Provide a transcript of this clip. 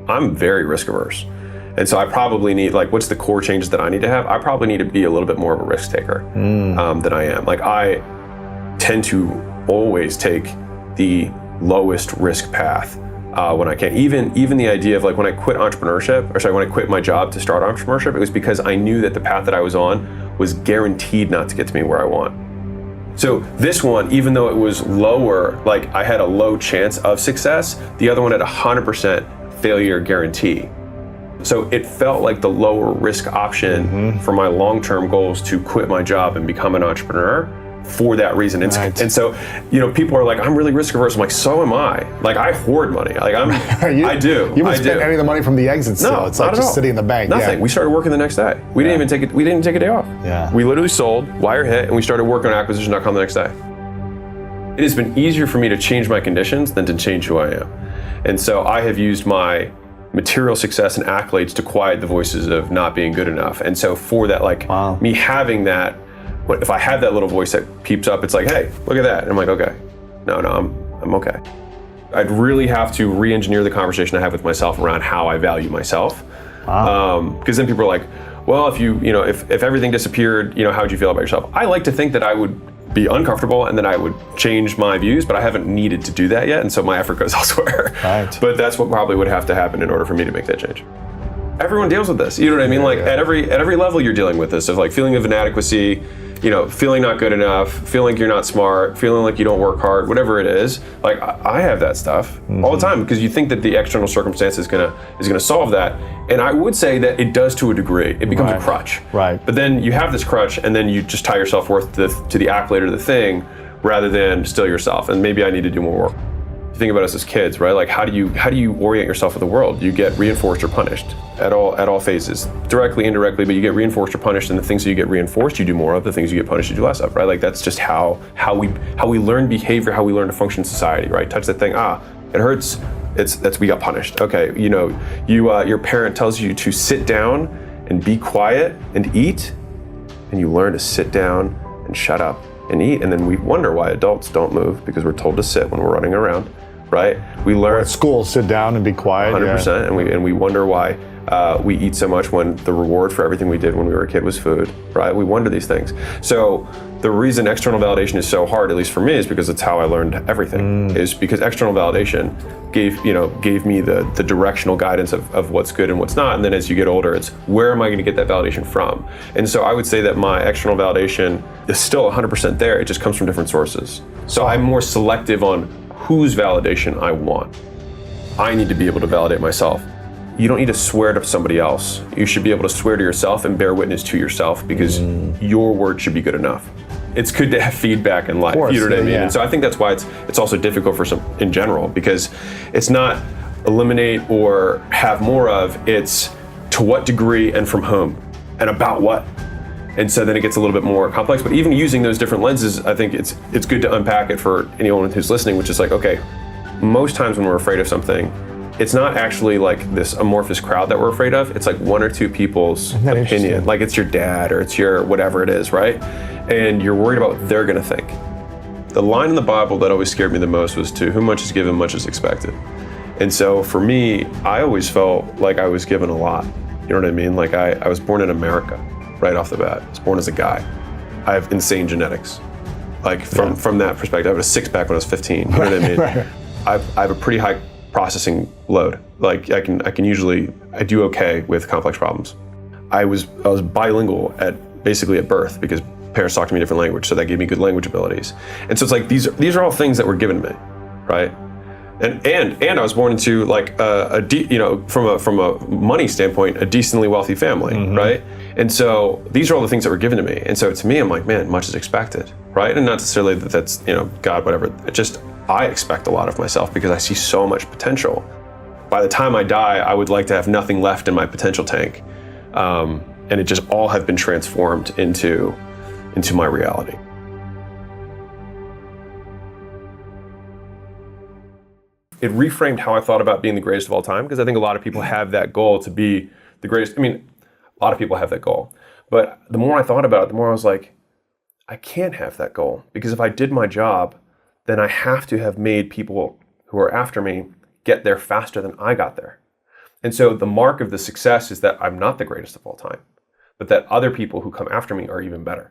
I'm very risk averse. And so I probably need, like, what's the core changes that I need to have? I probably need to be a little bit more of a risk taker than I am. Like, I tend to always take the lowest risk path when I can. Even the idea of, like, when I quit entrepreneurship, or sorry, when I quit my job to start entrepreneurship, it was because I knew that the path that I was on was guaranteed not to get to me where I want. So this one, even though it was lower, like, I had a low chance of success, the other one had 100% failure guarantee. So it felt like the lower risk option for my long-term goals to quit my job and become an entrepreneur for that reason. And so, you know, people are like, I'm really risk averse. I'm like, so am I. Like, I hoard money. Like, I do. You haven't spent any of the money from the exit still. No, it's like just sitting in the bank. Nothing. We started working the next day. We didn't even take a day off. Yeah. We literally sold, wire hit, and we started working on acquisition.com the next day. It has been easier for me to change my conditions than to change who I am. And so I have used my material success and accolades to quiet the voices of not being good enough. And so for that, like, me having that, if I have that little voice that peeps up, it's like, hey, look at that. And I'm like, okay, no, I'm okay. I'd really have to re-engineer the conversation I have with myself around how I value myself. Because then people are like, well, if everything disappeared, how would you feel about yourself? I like to think that I would be uncomfortable and then I would change my views, but I haven't needed to do that yet, and so my effort goes elsewhere. Right. But that's what probably would have to happen in order for me to make that change. Everyone deals with this, you know what I mean? At every level you're dealing with this, of like feeling of inadequacy, feeling not good enough, feeling like you're not smart, feeling like you don't work hard, whatever it is. Like, I have that stuff all the time, because you think that the external circumstance is gonna solve that. And I would say that it does to a degree. It becomes a crutch. Right. But then you have this crutch, and then you just tie your self-worth to the accolade or the thing, rather than still yourself. And maybe I need to do more work. You think about us as kids, right? Like, how do you orient yourself with the world? You get reinforced or punished at all phases, directly, indirectly, but you get reinforced or punished, and the things that you get reinforced, you do more of. The things you get punished, you do less of, right? Like, that's just how we learn behavior, how we learn to function in society, right? Touch that thing, it hurts. We got punished. Okay, your parent tells you to sit down and be quiet and eat, and you learn to sit down and shut up and eat, and then we wonder why adults don't move, because we're told to sit when we're running around. Right? We learn at school, sit down and be quiet. 100%, and we wonder why we eat so much when the reward for everything we did when we were a kid was food. Right? We wonder these things. So the reason external validation is so hard, at least for me, is because it's how I learned everything. Is because external validation gave me the directional guidance of what's good and what's not. And then as you get older, it's where am I going to get that validation from? And so I would say that my external validation is still 100% there. It just comes from different sources. So I'm more selective on whose validation I want. I need to be able to validate myself. You don't need to swear to somebody else. You should be able to swear to yourself and bear witness to yourself, because your word should be good enough. It's good to have feedback in life, you know what I mean? And so I think that's why it's also difficult for some in general, because it's not eliminate or have more of, it's to what degree and from whom and about what. And so then it gets a little bit more complex, but even using those different lenses, I think it's good to unpack it for anyone who's listening, which is like, okay, most times when we're afraid of something, it's not actually like this amorphous crowd that we're afraid of. It's like one or two people's opinion. Like, it's your dad or it's your whatever it is, right? And you're worried about what they're gonna think. The line in the Bible that always scared me the most was, to whom much is given, much is expected. And so for me, I always felt like I was given a lot. You know what I mean? Like, I was born in America. Right off the bat, I was born as a guy. I have insane genetics. Like, from that perspective, I had a six-pack when I was 15. You know what I mean? Right. I have a pretty high processing load. Like, I do okay with complex problems. I was bilingual basically at birth, because parents talked to me a different language, so that gave me good language abilities. And so it's like these are all things that were given to me, right? And I was born into like from a money standpoint, a decently wealthy family, right? And so these are all the things that were given to me. And so to me, I'm like, man, much is expected, right? And not necessarily that that's God, whatever. It just, I expect a lot of myself because I see so much potential. By the time I die, I would like to have nothing left in my potential tank, and it just all have been transformed into my reality. It reframed how I thought about being the greatest of all time, because I think a lot of people have that goal to be the greatest. I mean, a lot of people have that goal. But the more I thought about it, the more I was like, I can't have that goal, because if I did my job, then I have to have made people who are after me get there faster than I got there. And so the mark of the success is that I'm not the greatest of all time, but that other people who come after me are even better.